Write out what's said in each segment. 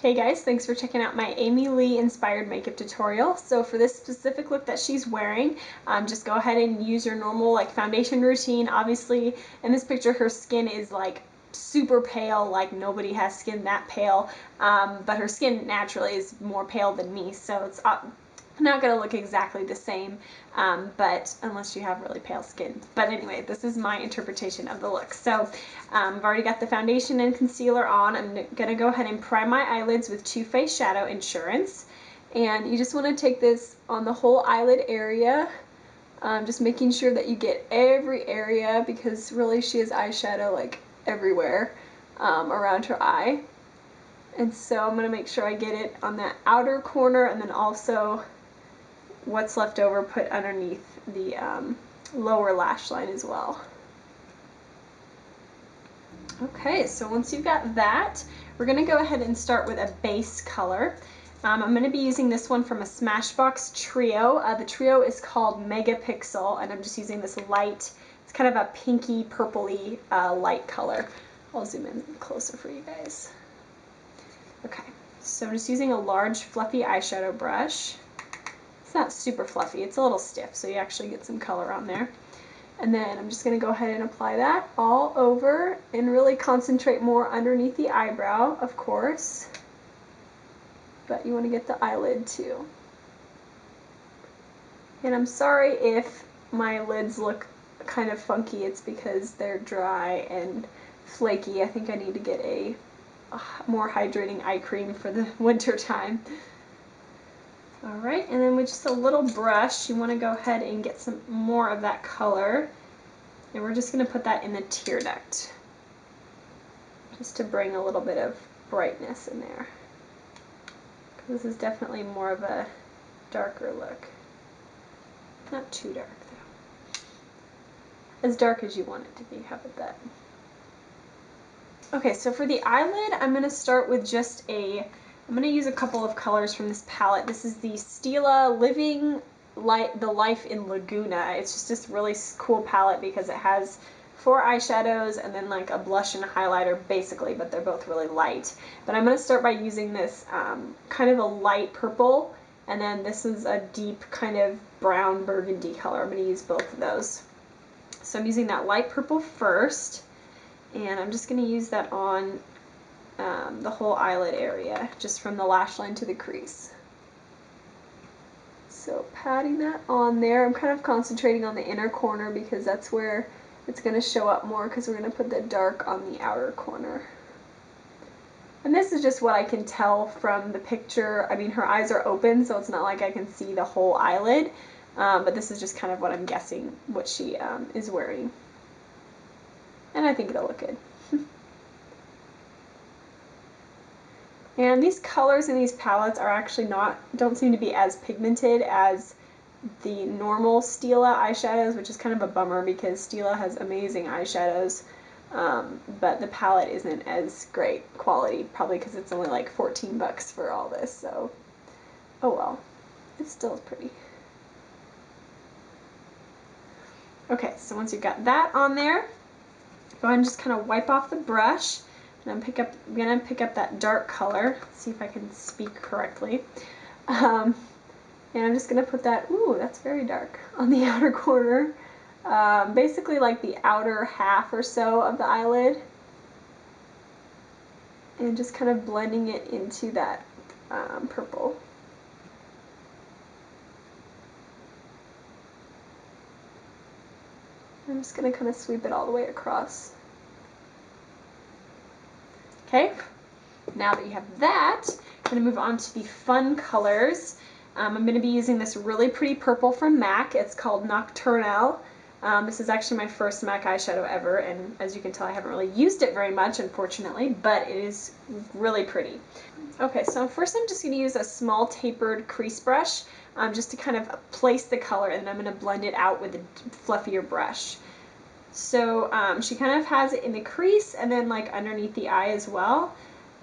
Hey guys, thanks for checking out my Amy Lee inspired makeup tutorial. So for this specific look that she's wearing, just go ahead and use your normal like foundation routine. Obviously in this picture her skin is like super pale, like nobody has skin that pale, but her skin naturally is more pale than me, so it's not going to look exactly the same, but unless you have really pale skin. But anyway, this is my interpretation of the look. So I've already got the foundation and concealer on. I'm going to go ahead and prime my eyelids with Too Faced Shadow Insurance. And you just want to take this on the whole eyelid area, just making sure that you get every area, because really she has eyeshadow like everywhere around her eye. And so I'm going to make sure I get it on that outer corner, and then also what's left over put underneath the lower lash line as well. Okay, so once you've got that, we're going to go ahead and start with a base color. I'm going to be using this one from a Smashbox Trio. The trio is called Mega Pixel, and I'm just using this light, it's kind of a pinky purpley light color. I'll zoom in closer for you guys. Okay, so I'm just using a large fluffy eyeshadow brush. It's not super fluffy, it's a little stiff, so you actually get some color on there. And then I'm just going to go ahead and apply that all over and really concentrate more underneath the eyebrow, of course. But you want to get the eyelid too. And I'm sorry if my lids look kind of funky, it's because they're dry and flaky. I think I need to get a more hydrating eye cream for the winter time. Alright, and then with just a little brush, you want to go ahead and get some more of that color. And we're just going to put that in the tear duct, just to bring a little bit of brightness in there. This is definitely more of a darker look. Not too dark though. As dark as you want it to be, how about that? Okay, so for the eyelid, I'm going to start with just I'm going to use a couple of colors from this palette. This is the Stila Living the Life in Laguna. It's just this really cool palette because it has 4 eyeshadows and then like a blush and a highlighter basically, but they're both really light. But I'm going to start by using this kind of a light purple, and then this is a deep kind of brown burgundy color. I'm going to use both of those. So I'm using that light purple first, and I'm just going to use that on the whole eyelid area, just from the lash line to the crease. So patting that on there. I'm kind of concentrating on the inner corner because that's where it's going to show up more, because we're going to put the dark on the outer corner. And this is just what I can tell from the picture. I mean, her eyes are open, so it's not like I can see the whole eyelid, but this is just kind of what I'm guessing what she is wearing. And I think it'll look good. And these colors in these palettes are actually don't seem to be as pigmented as the normal Stila eyeshadows, which is kind of a bummer because Stila has amazing eyeshadows, but the palette isn't as great quality, probably because it's only like 14 bucks for all this, so oh well, it's still pretty. Okay, so once you've got that on there, go ahead and just kind of wipe off the brush. And I'm going to pick up that dark color. Let's see if I can speak correctly. And I'm just going to put that, ooh, that's very dark, on the outer corner. Basically like the outer half or so of the eyelid. And just kind of blending it into that purple. I'm just going to kind of sweep it all the way across. Okay, now that you have that, I'm going to move on to the fun colors. I'm going to be using this really pretty purple from MAC. It's called Nocturnelle. This is actually my first MAC eyeshadow ever, and as you can tell I haven't really used it very much, unfortunately, but it is really pretty. Okay, so first I'm just going to use a small tapered crease brush just to kind of place the color, and then I'm going to blend it out with a fluffier brush. So she kind of has it in the crease and then like underneath the eye as well.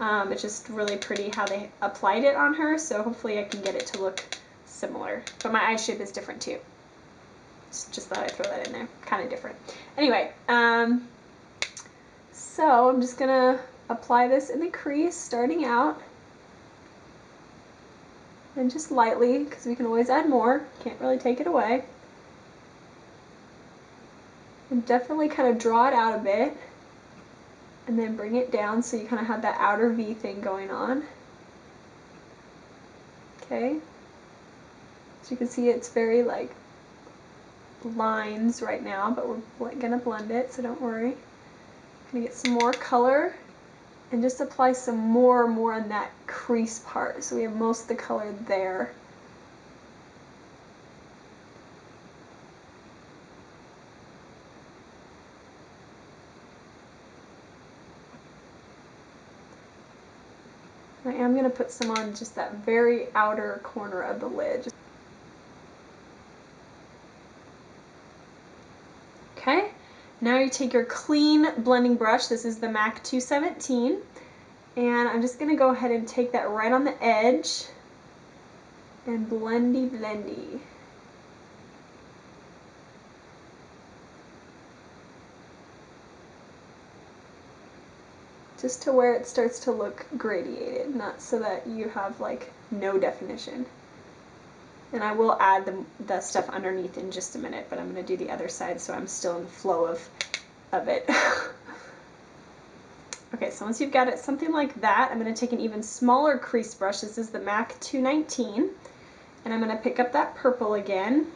It's just really pretty how they applied it on her, so hopefully I can get it to look similar. But my eye shape is different too. Just thought I'd throw that in there. Kind of different. Anyway, so I'm just going to apply this in the crease starting out. And just lightly, because we can always add more, can't really take it away. And definitely kind of draw it out a bit, and then bring it down so you kind of have that outer V thing going on. Okay, so you can see it's very like lines right now, but we're gonna blend it, so don't worry. Gonna get some more color and just apply some more on that crease part, so we have most of the color there. I am going to put some on just that very outer corner of the lid. Okay, now you take your clean blending brush, this is the MAC 217, and I'm just going to go ahead and take that right on the edge and blendy blendy. Just to where it starts to look gradiated, not so that you have like no definition. And I will add the stuff underneath in just a minute, but I'm going to do the other side so I'm still in the flow of it. Okay, so once you've got it something like that, I'm going to take an even smaller crease brush. This is the MAC 219, and I'm going to pick up that purple again.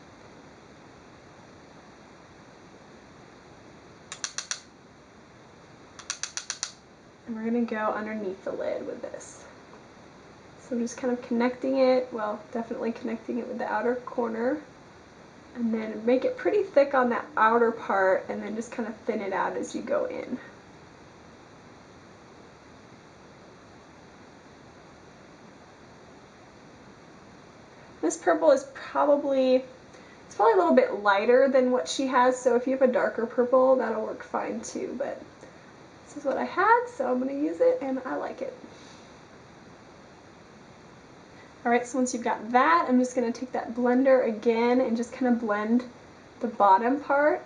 And we're going to go underneath the lid with this. So I'm just kind of connecting it, well, definitely connecting it with the outer corner. And then make it pretty thick on that outer part, and then just kind of thin it out as you go in. This purple is probably, it's probably a little bit lighter than what she has, so if you have a darker purple, that'll work fine too, but this is what I had, so I'm going to use it, and I like it. Alright, so once you've got that, I'm just going to take that blender again and just kind of blend the bottom part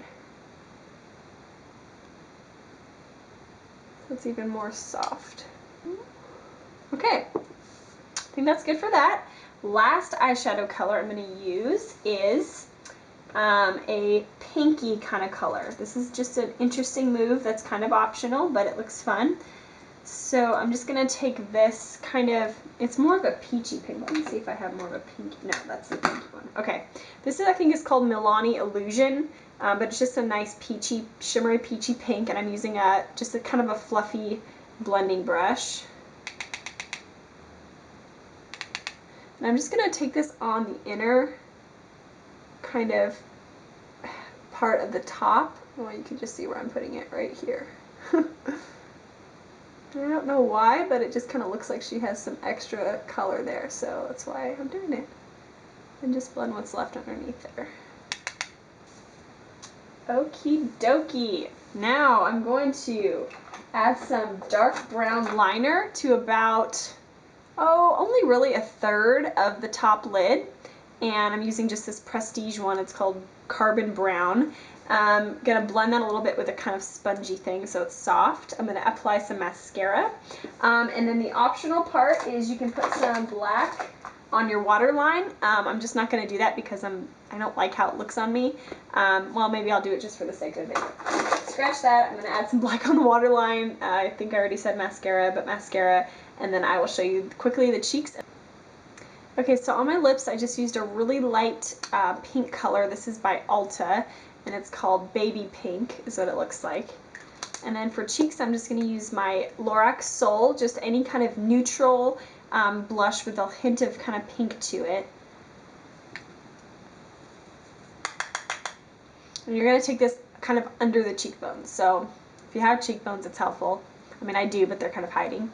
so it's even more soft. Okay, I think that's good for that. Last eyeshadow color I'm going to use is a pinky kind of color. This is just an interesting move that's kind of optional, but it looks fun. So I'm just going to take this kind of, it's more of a peachy pink. Let me see if I have more of a pink. No, that's the pinky one. Okay. This is, I think, is called Milani Illusion, but it's just a nice peachy, shimmery peachy pink, and I'm using just a kind of a fluffy blending brush. And I'm just going to take this on the inner kind of part of the top. Well, you can just see where I'm putting it right here. I don't know why, but it just kind of looks like she has some extra color there, so that's why I'm doing it. And just blend what's left underneath there. Okie dokie. Now I'm going to add some dark brown liner to about, only really a third of the top lid. And I'm using just this Prestige one. It's called Carbon Brown. I'm going to blend that a little bit with a kind of spongy thing so it's soft. I'm going to apply some mascara. And then the optional part is you can put some black on your waterline. I'm just not going to do that because I don't like how it looks on me. Well, maybe I'll do it just for the sake of the video. Scratch that. I'm going to add some black on the waterline. I think I already said mascara, but mascara. And then I will show you quickly the cheeks. Okay, so on my lips I just used a really light pink color. This is by Ulta, and it's called Baby Pink is what it looks like. And then for cheeks I'm just going to use my LORAC Soul, just any kind of neutral blush with a hint of kind of pink to it. And you're going to take this kind of under the cheekbones, so if you have cheekbones it's helpful. I mean, I do, but they're kind of hiding.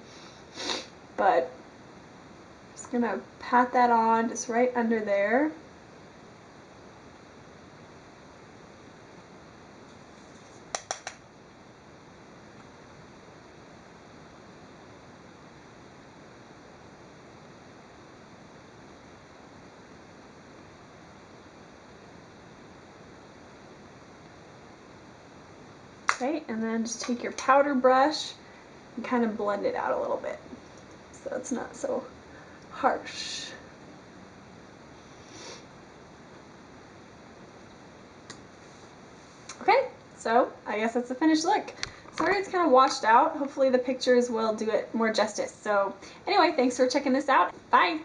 But just going to pat that on just right under there. Okay, and then just take your powder brush and kind of blend it out a little bit so it's not so harsh. Okay, so I guess that's the finished look. Sorry it's kind of washed out. Hopefully the pictures will do it more justice. So anyway, thanks for checking this out. Bye!